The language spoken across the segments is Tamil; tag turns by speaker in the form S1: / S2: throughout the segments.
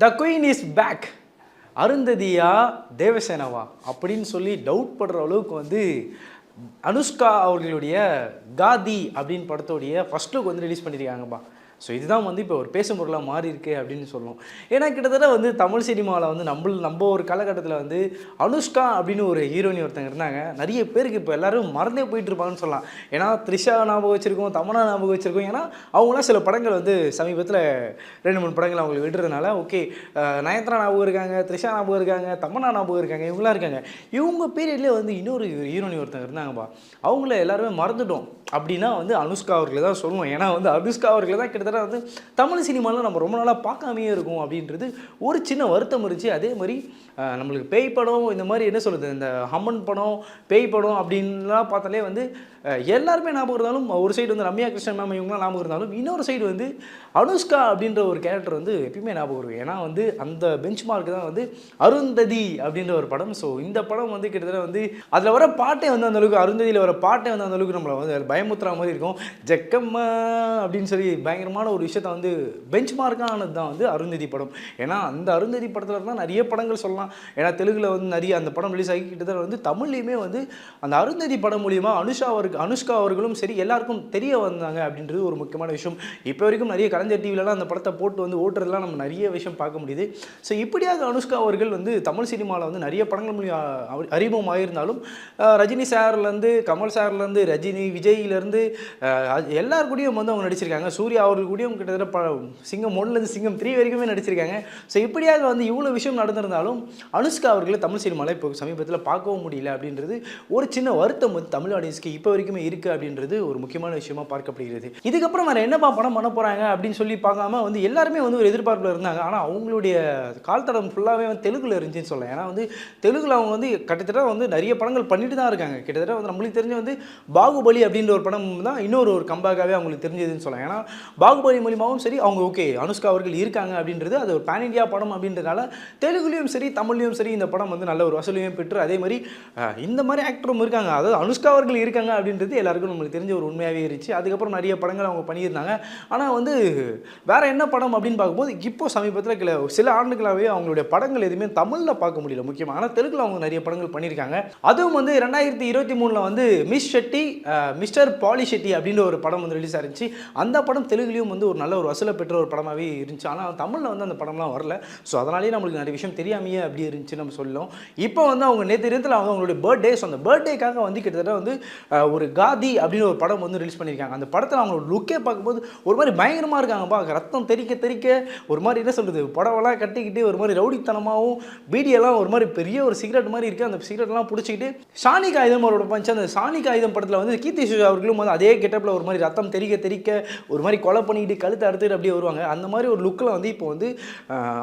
S1: The queen is back. அருந்ததியா தேவசேனாவா அப்படின்னு சொல்லி டவுட் படுற அளவுக்கு அனுஷ்கா அவர்களுடைய காதி அப்படின்னு படத்தோடைய ஃபர்ஸ்ட் லுக் ரிலீஸ் பண்ணியிருக்காங்கப்பா. ஸோ இதுதான் இப்போ ஒரு பேசும் பொருளாக மாறி இருக்கு அப்படின்னு சொல்லணும். ஏன்னா கிட்டத்தட்ட தமிழ் சினிமாவில் நம்ம ஒரு காலகட்டத்தில் அனுஷ்கா அப்படின்னு ஒரு ஹீரோயினி ஒருத்தங்க இருந்தாங்க. நிறைய பேருக்கு இப்போ எல்லாரும் மறந்தே போயிட்டு இருப்பாங்கன்னு சொல்லலாம். ஏன்னா த்ரிஷா ஞாபகம் வச்சிருக்கோம், தமன்னா ஞாபகம் வச்சிருக்கோம். ஏன்னா அவங்களாம் சில படங்கள் சமீபத்தில் 2-3 படங்கள் அவங்களுக்கு விடுறதுனால ஓகே நயன்தாரா ஞாபகம் இருக்காங்க, த்ரிஷா ஞாபகம் இருக்காங்க, தமன்னா ஞாபகம் இருக்காங்க, இவங்களாம் இருக்காங்க. இவங்க பீரியட்லேயே இன்னொரு ஹீரோயினி ஒருத்தங்க இருந்தாங்கப்பா. அவங்கள எல்லாருமே மறந்துட்டோம் அப்படின்னா அனுஷ்கா அவர்களை தான் சொல்லுவோம். ஏன்னா அனுஷ்கா அவர்களை தான் கிட்டத்தட்ட தமிழ் சினிமாவில் நம்ம ரொம்ப நாளாக பார்க்காமையே இருக்கும் அப்படின்றது ஒரு சின்ன வருத்தம் இருந்துச்சு. அதே மாதிரி நம்மளுக்கு பேய் படம் இந்த மாதிரி என்ன சொல்கிறது, இந்த ஹம்மன் படம் பேய் படம் அப்படின்லாம் பார்த்தாலே எல்லாருமே ஞாபகம் இருந்தாலும் ஒரு சைடு ரம்யா கிருஷ்ணன் மேம் இவங்களாம் ஞாபகம் இருந்தாலும் இன்னொரு சைடு அனுஷ்கா அப்படின்ற ஒரு கேரக்டர் எப்பயுமே ஞாபகம் இருக்கும். ஏன்னா அந்த பெஞ்ச் மார்க் தான் அருந்ததி அப்படின்ற ஒரு படம். ஸோ இந்த படம் கிட்டத்தட்ட அதில் வர பாட்டே அந்த அளவுக்கு, அருந்ததியில் வர பாட்டே அந்த அளவுக்கு நம்மளை பயமுத்துற மாதிரி இருக்கும். ஜக்கம்மா அப்படின்னு சொல்லி பயங்கரமான ஒரு விஷயத்தை பெஞ்ச் மார்க்கானது தான் அருந்ததி படம். ஏன்னா அந்த அருந்ததி படத்தில் தான் நிறைய படங்கள் சொல்லலாம். ஏன்னா தெலுங்குல நிறைய அந்த படம் ரிலீஸ் ஆகி கிட்டத்தட்ட தமிழ்லையுமே அந்த அருந்ததி படம் மூலியமாக அனுஷ்கா அவர்களும் சரி எல்லாருக்கும் தெரிய வந்தாங்க அப்படின்றது ஒரு முக்கியமான விஷயம். இப்போ வரைக்கும் நிறைய கலைஞர் டிவிலலாம் அந்த படத்தை போட்டு ஓட்டுறதுலாம் நம்ம நிறைய விஷயம் பார்க்க முடியுது. ஸோ இப்படியாக அனுஷ்கா அவர்கள் தமிழ் சினிமாவில் நிறைய படங்கள் மூலியம் அறிமுகம் ஆகியிருந்தாலும் ரஜினி சார்லேருந்து, கமல் சார்லேருந்து, ரஜினி விஜய்லேருந்து எல்லார் கூடயும் அவங்க நடிச்சிருக்காங்க. சூர்யா அவர்கள் கூடயும் கிட்டத்தட்ட சிங்கம் 1லேருந்து சிங்கம் 3 வரைக்குமே நடிச்சிருக்காங்க. ஸோ இப்படியாக இவ்வளோ விஷயம் நடந்திருந்தாலும் அனுஷ்கா அவர்களை தமிழ் சினிமாவில் இப்போ சமீபத்தில் பார்க்கவும் முடியல அப்படின்றது ஒரு சின்ன வருத்தம் தமிழ் ஆடியன்ஸ்க்கு இப்போ வரைக்குமே இருக்குது அப்படின்றது ஒரு முக்கியமான விஷயமா பார்க்கப்படுகிறது. இதுக்கப்புறம் வேறு என்னப்பா படம் பண்ண போகிறாங்க அப்படின்னு சொல்லி பார்க்காம எல்லாருமே ஒரு எதிர்பார்ப்பில் இருந்தாங்க. ஆனால் அவங்களுடைய கால்தடம் ஃபுல்லாகவே தெலுங்குல இருந்துச்சுன்னு சொல்லலாம். ஏன்னா தெலுங்குல அவங்க கிட்டத்தட்ட நிறைய படங்கள் பண்ணிட்டு தான் இருக்காங்க. கிட்டத்தட்ட நம்மளுக்கு தெரிஞ்ச பாகுபலி அப்படின்ற ஒரு படம் தான் இன்னொரு கம்பேக்காகவே அவங்களுக்கு தெரிஞ்சதுன்னு சொல்லலாம். ஏன்னா பாகுபலி மூலியமாகவும் சரி அவங்க ஓகே அனுஷ்கா அவர்கள் இருக்காங்க அப்படின்றது அது ஒரு பேன் இண்டியா படம் அப்படின்றதுனால தெலுங்குலையும் சரி தமிழ்லையும் சரி இந்த படம் நல்ல ஒரு வசூலையும் பெற்று அதே மாதிரி இந்த மாதிரி ஆக்டரும் இருக்காங்க, அதாவது அனுஷ்கா அவர்கள் இருக்காங்க அப்படின்றது எல்லாருக்கும் நம்மளுக்கு தெரிஞ்ச ஒரு உண்மையாகவே இருந்துச்சு. அதுக்கப்புறம் நிறைய படங்கள் அவங்க பண்ணியிருந்தாங்க. ஆனால் வேற என்ன படம் அப்படின்னு பார்க்கும்போது இப்போ சமீபத்தில் சில ஆண்டுகளாகவே அவங்களுடைய படங்கள் எதுவுமே தமிழில் பார்க்க முடியல முக்கியமாக. ஆனால் தெலுங்குல அவங்க நிறைய படங்கள் பண்ணியிருக்காங்க. அதுவும் 2023 miss Shetty mister Polishetty அப்படின்ற ஒரு படம் ரிலீஸ் ஆயிருந்துச்சு. அந்த படம் தெலுங்குலையும் ஒரு நல்ல ஒரு வசூலை பெற்ற ஒரு படமாகவே இருந்துச்சு. ஆனால் தமிழில் அந்த படம்லாம் வரல. ஸோ அதனாலேயே நம்மளுக்கு நிறைய விஷயம் தெரியாமையே அப்படி இருந்துச்சு நம்ம சொல்லலாம். இப்போ அவங்க நேற்று அவங்களுடைய பர்த்டே, ஸோ அந்த பர்த்டேக்காக கிட்டத்தட்ட ஒரு காதி அப்படின்னு ஒரு படம் ரிலீஸ் பண்ணியிருக்காங்க. அந்த படத்தில் அவங்களோட லுக்கே பார்க்கும்போது ஒரு மாதிரி பயங்கரமாக இருக்காங்கப்பா. ரத்தம் தெறிக்க தெறிக்க ஒரு மாதிரி என்ன சொல்கிறது, புடவெல்லாம் கட்டிக்கிட்டு ஒரு மாதிரி ரவுடித்தனமாகவும் பீடியெல்லாம் ஒரு மாதிரி பெரிய ஒரு சிகரெட் மாதிரி இருக்குது. அந்த சிகரெட்லாம் பிடிச்சிக்கிட்டு சாணி காகிதம் அவரோட பஞ்சு, அந்த சாணி காகிதம் படத்தில் கீர்த்தி சுரேஷ் அவர்களும் அதே கெட்டப்பில் ஒரு மாதிரி ரத்தம் தெறிக்க தெறிக்க ஒரு மாதிரி கொலை பண்ணிக்கிட்டு கழுத்தை அறுத்துட்டு அப்படியே வருவாங்க. அந்த மாதிரி ஒரு லுக்கில் இப்போ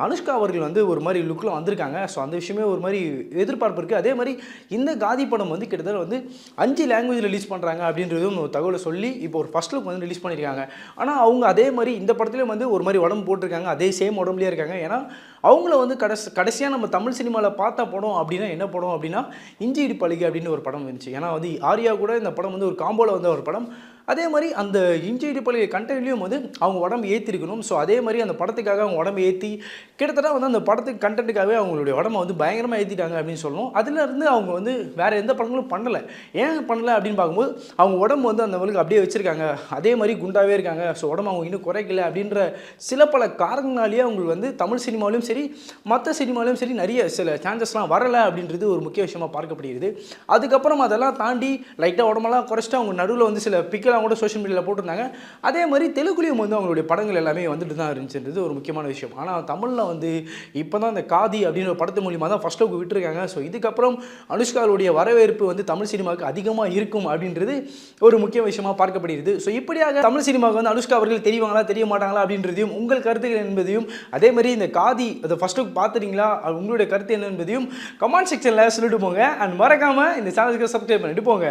S1: அனுஷ்கா அவர்கள் ஒரு மாதிரி லுக்கில் வந்திருக்காங்க. ஸோ அந்த விஷயமே ஒரு மாதிரி எதிர்பார்ப்பு இருக்குது. அதே மாதிரி இந்த காதி படம் கிட்டத்தட்ட 5 லாங்குவேஜில் ரிலீஸ் பண்ணுறாங்க அப்படின்றதும் ஒரு தகவலை சொல்லி இப்போ ஒரு ஃபர்ஸ்ட் லுக் ரிலீஸ் பண்ணியிருக்காங்க. ஆனால் அவங்க அதே மாதிரி இந்த படத்துலேயும் ஒரு மாதிரி உடம்பு போட்டிருக்காங்க, அதே சேம் உடம்புலேயே இருக்காங்க. ஏன்னா அவங்கள கடைசியாக நம்ம தமிழ் சினிமாவில் பார்த்த படம் அப்படின்னா என்ன படம் அப்படின்னா இஞ்சி இடிப்பழகி அப்படின்னு ஒரு படம் இருந்துச்சு. ஏன்னா ஆர்யா கூட இந்த படம் ஒரு காம்போவில் ஒரு படம். அதே மாதிரி அந்த இஞ்சி இடிப்பழகி கண்டென்ட்லேயும் அவங்க உடம்பு ஏற்றிருக்கணும். ஸோ அதே மாதிரி அந்த படத்துக்காக அவங்க உடம்பு ஏற்றி கிட்டத்தட்ட அந்த படத்துக்கு கண்டென்ட்டுக்காகவே அவங்களுடைய உடம்பை பயங்கரமாக ஏற்றிட்டாங்க அப்படின்னு சொல்லணும். அதுலேருந்து அவங்க வேறு எந்த படங்களும் பண்ணலை. ஏன் பண்ணலை அப்படின்னு பார்க்கும்போது அவங்க உடம்பு அந்த வலுக்கு அப்படியே வச்சுருக்காங்க, அதே மாதிரி குண்டாகவே இருக்காங்க. ஸோ உடம்பு அவங்க இன்னும் குறைக்கல அப்படின்ற சில பல காரணங்களாலேயே அவங்களுக்கு தமிழ் சினிமாவிலும் சரி மற்ற சினிமாவிலும் சரி நிறைய சில சான்சஸ்லாம் வரலை அப்படின்றது ஒரு முக்கிய விஷயமாக பார்க்கப்படுகிறது. அதுக்கப்புறம் அதெல்லாம் தாண்டி லைட்டாக உடம்பெல்லாம் குறைச்சிட்டு அவங்க நடுவில் சில பிக்கெல்லாம் கூட சோஷியல் மீடியாவில் போட்டிருந்தாங்க. அதே மாதிரி தெலுங்குலையும் அவங்களுடைய படங்கள் எல்லாமே தான் இருந்துச்சுன்றது ஒரு முக்கியமான விஷயம். ஆனால் தமிழில் இப்போ தான் இந்த காதி அப்படின்ற ஒரு படத்து மூலியமாக தான் ஃபர்ஸ்ட் லுக் விட்டுருக்காங்க. ஸோ இதுக்கப்புறம் அனுஷ்காவுடைய வரவேற்பு தமிழ் சினிமாவுக்கு அதிகமாக இருக்கும் அப்படின்றது ஒரு முக்கிய விஷயமாக பார்க்கப்படுகிறது. ஸோ இப்படியாக தமிழ் சினிமாவுக்கு அனுஷ்கா அவர்கள் தெரிவாங்களா தெரிய மாட்டாங்களா அப்படின்றதையும் உங்கள் கருத்துக்கள் என்பதையும் அதே மாதிரி இந்த காதி அதை ஃபர்ஸ்ட் லுக் பார்த்துறீங்களா உங்களுடைய கருத்து என்ன என்பதையும் கமெண்ட் செக்ஷனில் சொல்லிட்டு போங்க. அண்ட் மறக்காமல் இந்த சேனலுக்கு சப்ஸ்கிரைப் பண்ணிட்டு போங்க.